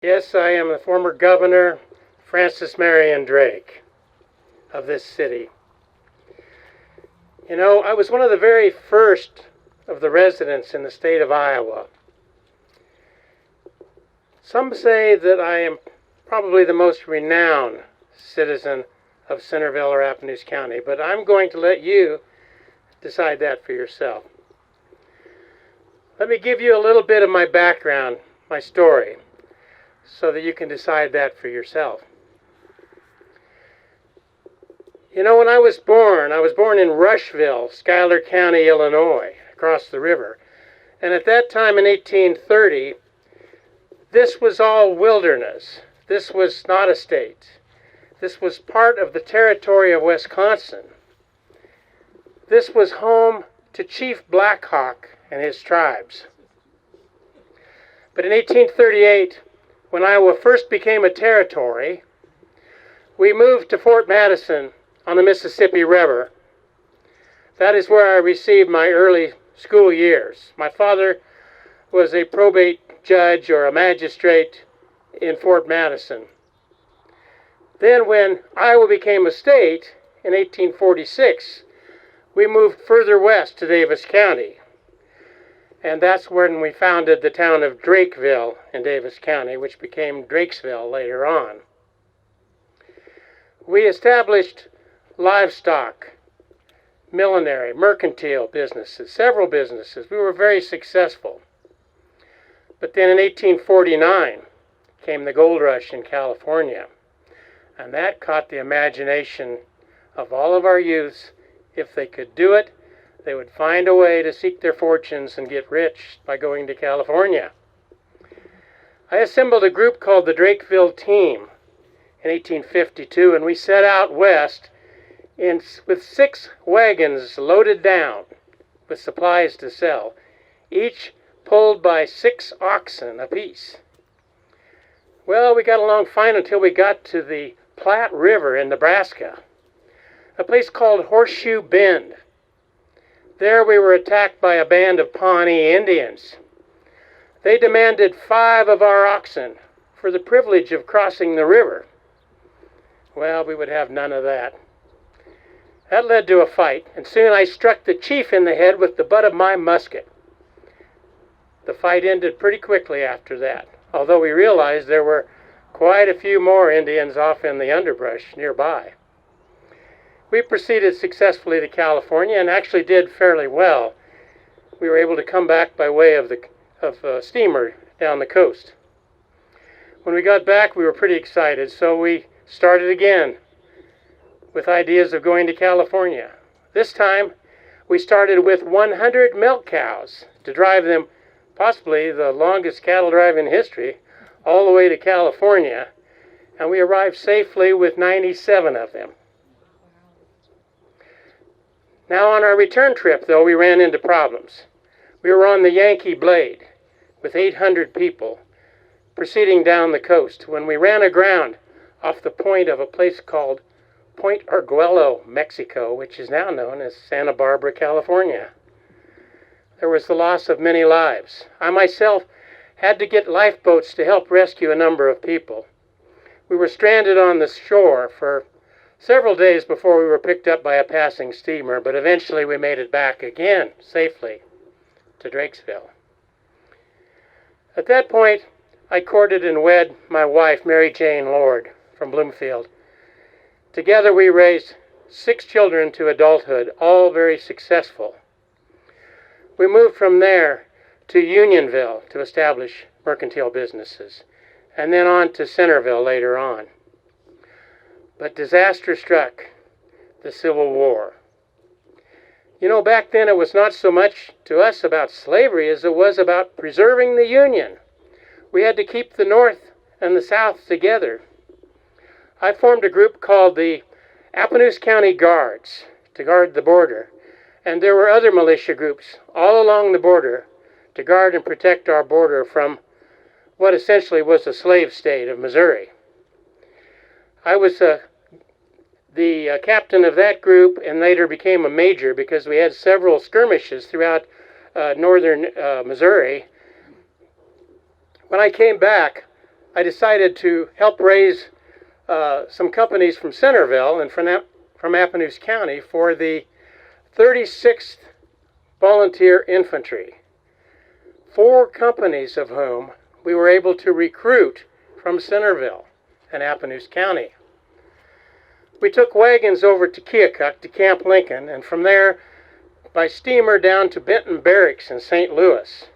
Yes, I am the former governor, Francis Marion Drake, of this city. You know, I was one of the very first of the residents in the state of Iowa. Some say that I am probably the most renowned citizen of Centerville or Appanoose County, but I'm going to let you decide that for yourself. Let me give you a little bit of my background, my story, so that you can decide that for yourself. You know, when I was born in Rushville, Schuyler County, Illinois, across the river. And at that time in 1830, this was all wilderness. This was not a state. This was part of the territory of Wisconsin. This was home to Chief Black Hawk and his tribes. But in 1838, when Iowa first became a territory, we moved to Fort Madison on the Mississippi River. That is where I received my early school years. My father was a probate judge or a magistrate in Fort Madison. Then when Iowa became a state in 1846, we moved further west to Davis County. And that's when we founded the town of Drakeville in Davis County, which became Drakesville later on. We established livestock, millinery, mercantile businesses, several businesses. We were very successful. But then in 1849 came the gold rush in California, and that caught the imagination of all of our youths. If they could do it, they would find a way to seek their fortunes and get rich by going to California. I assembled a group called the Drakeville Team in 1852, and we set out west with 6 wagons loaded down with supplies to sell, each pulled by 6 oxen apiece. Well, we got along fine until we got to the Platte River in Nebraska, a place called Horseshoe Bend. There we were attacked by a band of Pawnee Indians. They demanded 5 of our oxen for the privilege of crossing the river. Well, we would have none of that. That led to a fight, and soon I struck the chief in the head with the butt of my musket. The fight ended pretty quickly after that, although we realized there were quite a few more Indians off in the underbrush nearby. We proceeded successfully to California and actually did fairly well. We were able to come back by way of a steamer down the coast. When we got back, we were pretty excited, so we started again with ideas of going to California. This time, we started with 100 milk cows to drive them, possibly the longest cattle drive in history, all the way to California, and we arrived safely with 97 of them. Now on our return trip, though, we ran into problems. We were on the Yankee Blade with 800 people proceeding down the coast when we ran aground off the point of a place called Point Arguello, Mexico, which is now known as Santa Barbara, California. There was the loss of many lives. I myself had to get lifeboats to help rescue a number of people. We were stranded on the shore for several days before we were picked up by a passing steamer, but eventually we made it back again safely to Drakesville. At that point, I courted and wed my wife, Mary Jane Lord, from Bloomfield. Together we raised 6 children to adulthood, all very successful. We moved from there to Unionville to establish mercantile businesses, and then on to Centerville later on. But disaster struck, the Civil War. You know, back then it was not so much to us about slavery as it was about preserving the Union. We had to keep the North and the South together. I formed a group called the Appanoose County Guards to guard the border, and there were other militia groups all along the border to guard and protect our border from what essentially was the slave state of Missouri. I was the captain of that group and later became a major because we had several skirmishes throughout northern Missouri. When I came back, I decided to help raise some companies from Centerville and from Appanoose County for the 36th Volunteer Infantry, 4 companies of whom we were able to recruit from Centerville and Appanoose County. We took wagons over to Keokuk to Camp Lincoln, and from there by steamer down to Benton Barracks in St. Louis.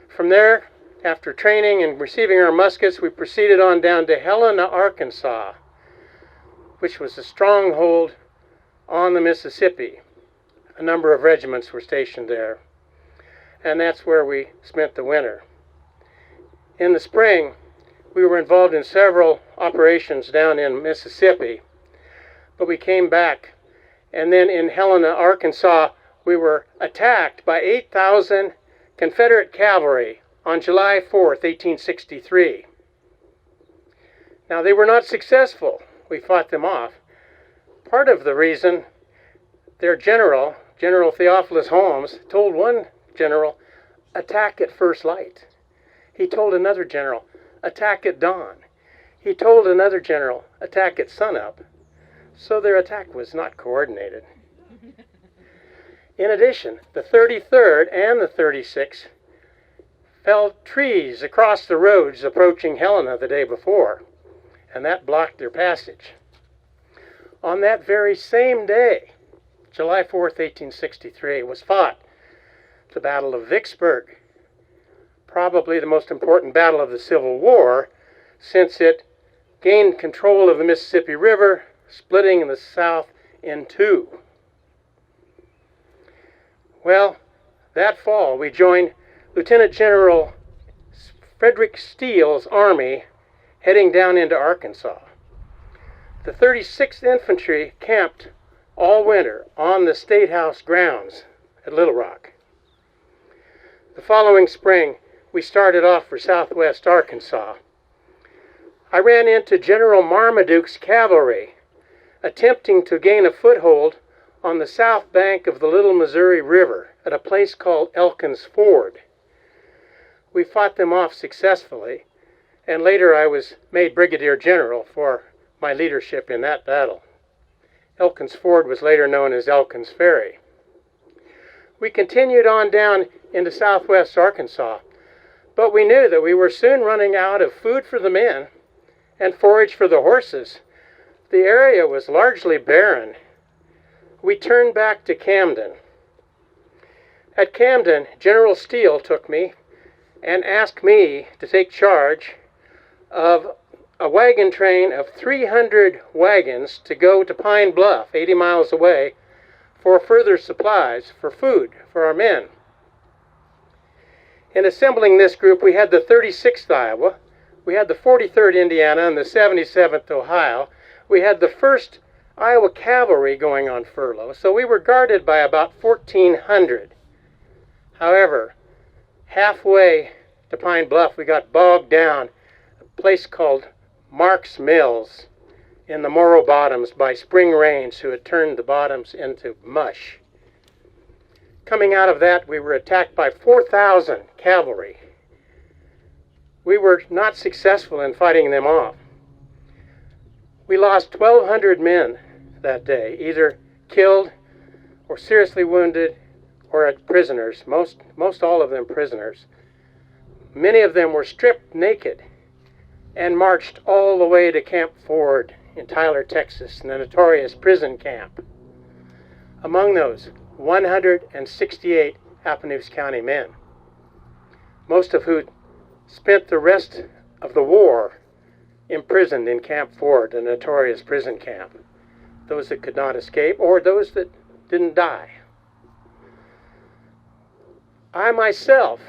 From there, after training and receiving our muskets, we proceeded on down to Helena, Arkansas, which was a stronghold on the Mississippi. A number of regiments were stationed there, and that's where we spent the winter. In the spring, we were involved in several operations down in Mississippi, but we came back, and then in Helena, Arkansas, we were attacked by 8,000 Confederate cavalry on July 4th, 1863. Now, they were not successful. We fought them off. Part of the reason, their general, General Theophilus Holmes, told one general, attack at first light. He told another general, attack at dawn. He told another general, attack at sunup. So their attack was not coordinated. In addition, the 33rd and the 36th felled trees across the roads approaching Helena the day before, and that blocked their passage. On that very same day, July 4th, 1863, was fought the Battle of Vicksburg, probably the most important battle of the Civil War, since it gained control of the Mississippi River, splitting the South in two. Well, that fall, we joined Lieutenant General Frederick Steele's army heading down into Arkansas. The 36th Infantry camped all winter on the State House grounds at Little Rock. The following spring, we started off for southwest Arkansas. I ran into General Marmaduke's cavalry, attempting to gain a foothold on the south bank of the Little Missouri River at a place called Elkins Ford. We fought them off successfully, and later I was made Brigadier General for my leadership in that battle. Elkins Ford was later known as Elkins Ferry. We continued on down into southwest Arkansas, but we knew that we were soon running out of food for the men and forage for the horses. The area was largely barren. We turned back to Camden. At Camden, General Steele took me and asked me to take charge of a wagon train of 300 wagons to go to Pine Bluff, 80 miles away, for further supplies, for food, for our men. In assembling this group, we had the 36th Iowa, we had the 43rd Indiana, and the 77th Ohio. We had the 1st Iowa Cavalry going on furlough, so we were guarded by about 1,400. However, halfway to Pine Bluff, we got bogged down a place called Mark's Mills in the Morrow Bottoms by spring rains who had turned the bottoms into mush. Coming out of that, we were attacked by 4,000 cavalry. We were not successful in fighting them off. We lost 1,200 men that day, either killed or seriously wounded or prisoners, most all of them prisoners. Many of them were stripped naked and marched all the way to Camp Ford in Tyler, Texas, the notorious prison camp. Among those, 168 Appanoose County men, most of who spent the rest of the war imprisoned in Camp Ford, the notorious prison camp, those that could not escape or those that didn't die. I myself,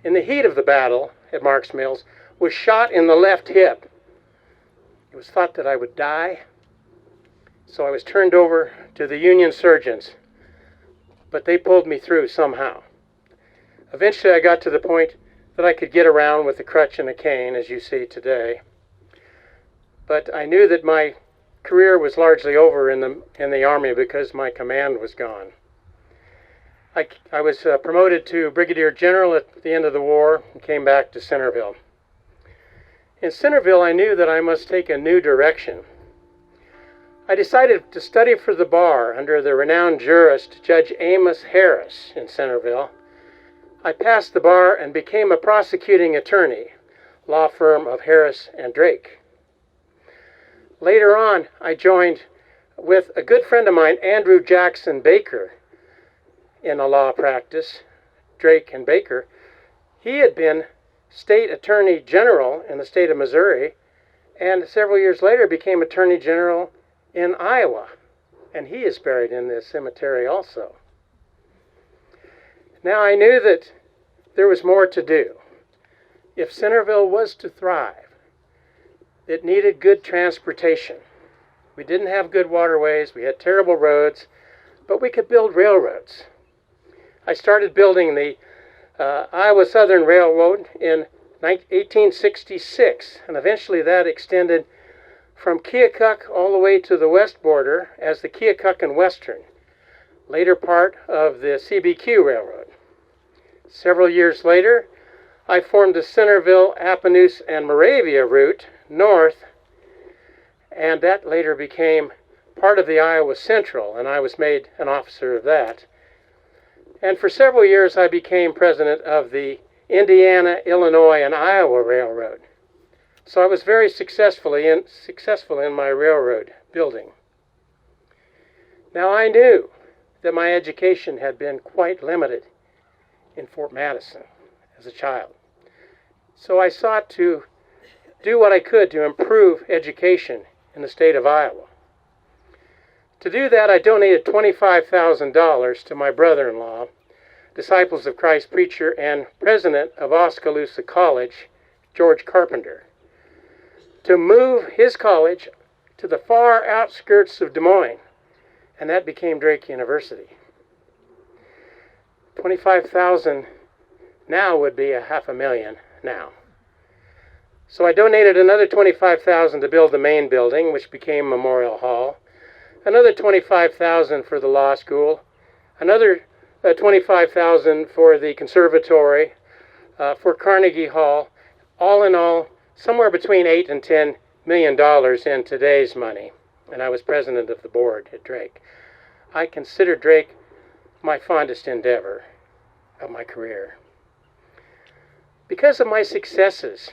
in the heat of the battle at Mark's Mills, was shot in the left hip. It was thought that I would die, so I was turned over to the Union surgeons, but they pulled me through somehow. Eventually I got to the point that I could get around with a crutch and a cane, as you see today. But I knew that my career was largely over in the Army because my command was gone. I was promoted to Brigadier General at the end of the war and came back to Centerville. In Centerville, I knew that I must take a new direction. I decided to study for the bar under the renowned jurist Judge Amos Harris in Centerville. I passed the bar and became a prosecuting attorney, law firm of Harris and Drake. Later on, I joined with a good friend of mine, Andrew Jackson Baker, in a law practice, Drake and Baker. He had been state attorney general in the state of Missouri, and several years later became attorney general in Iowa, and he is buried in this cemetery also. Now I knew that there was more to do. If Centerville was to thrive, it needed good transportation. We didn't have good waterways, we had terrible roads, but we could build railroads. I started building the Iowa Southern Railroad in 1866, and eventually that extended from Keokuk all the way to the west border as the Keokuk and Western, later part of the CBQ Railroad. Several years later, I formed the Centerville, Appanoose, and Moravia route north, and that later became part of the Iowa Central, and I was made an officer of that. And for several years, I became president of the Indiana, Illinois, and Iowa Railroad. So I was very successful in my railroad building. Now I knew that my education had been quite limited in Fort Madison as a child. So I sought to do what I could to improve education in the state of Iowa. To do that, I donated $25,000 to my brother-in-law, Disciples of Christ preacher and president of Oskaloosa College, George Carpenter, to move his college to the far outskirts of Des Moines, and that became Drake University. $25,000 now would be $500,000 now. So I donated another $25,000 to build the main building, which became Memorial Hall, another $25,000 for the law school, another $25,000 for the conservatory, for Carnegie Hall, all in all, somewhere between $8 and $10 million in today's money. And I was president of the board at Drake. I consider Drake my fondest endeavor of my career. Because of my successes,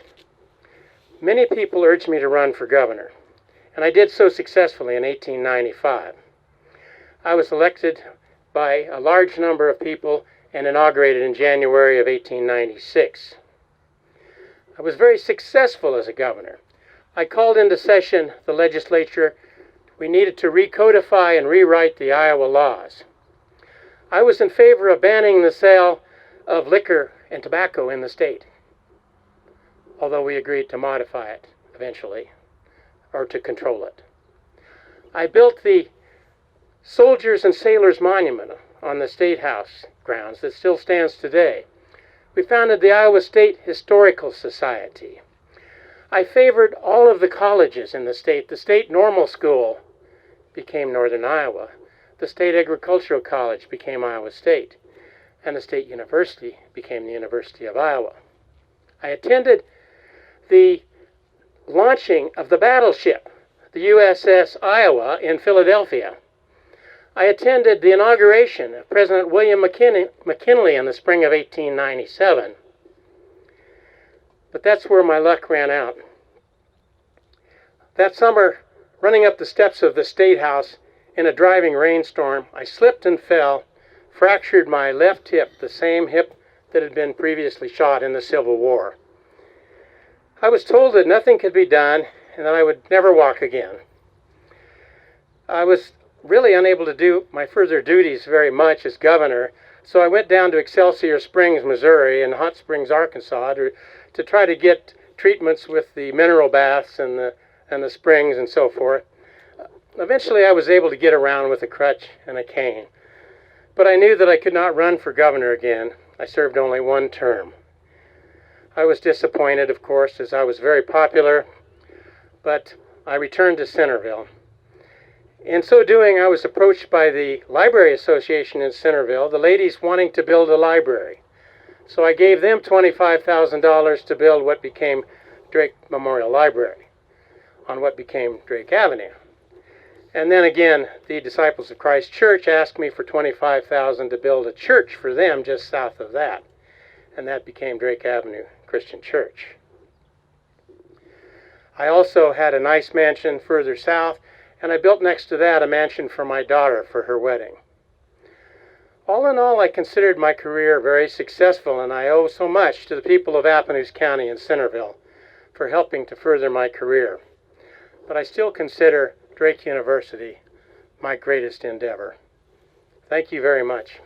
many people urged me to run for governor, and I did so successfully in 1895. I was elected by a large number of people and inaugurated in January of 1896. I was very successful as a governor. I called into session the legislature. We needed to recodify and rewrite the Iowa laws. I was in favor of banning the sale of liquor and tobacco in the state, although we agreed to modify it eventually, or to control it. I built the Soldiers and Sailors Monument on the State House grounds that still stands today. We founded the Iowa State Historical Society. I favored all of the colleges in the state. The State Normal School became Northern Iowa. The State Agricultural College became Iowa State. And the State University became the University of Iowa. I attended the launching of the battleship, the USS Iowa, in Philadelphia. I attended the inauguration of President William McKinley in the spring of 1897. But that's where my luck ran out. That summer, running up the steps of the State House in a driving rainstorm, I slipped and fell, fractured my left hip, the same hip that had been previously shot in the Civil War. I was told that nothing could be done and that I would never walk again. I was really unable to do my further duties very much as governor, so I went down to Excelsior Springs, Missouri, and Hot Springs, Arkansas, to try to get treatments with the mineral baths and the springs and so forth. Eventually I was able to get around with a crutch and a cane, but I knew that I could not run for governor again. I served only one term. I was disappointed, of course, as I was very popular, but I returned to Centerville. In so doing, I was approached by the Library Association in Centerville, the ladies wanting to build a library. So I gave them $25,000 to build what became Drake Memorial Library on what became Drake Avenue. And then again, the Disciples of Christ Church asked me for $25,000 to build a church for them just south of that. And that became Drake Avenue Christian Church. I also had a nice mansion further south, and I built next to that a mansion for my daughter for her wedding. All in all, I considered my career very successful, and I owe so much to the people of Appanoose County and Centerville for helping to further my career. But I still consider Drake University my greatest endeavor. Thank you very much.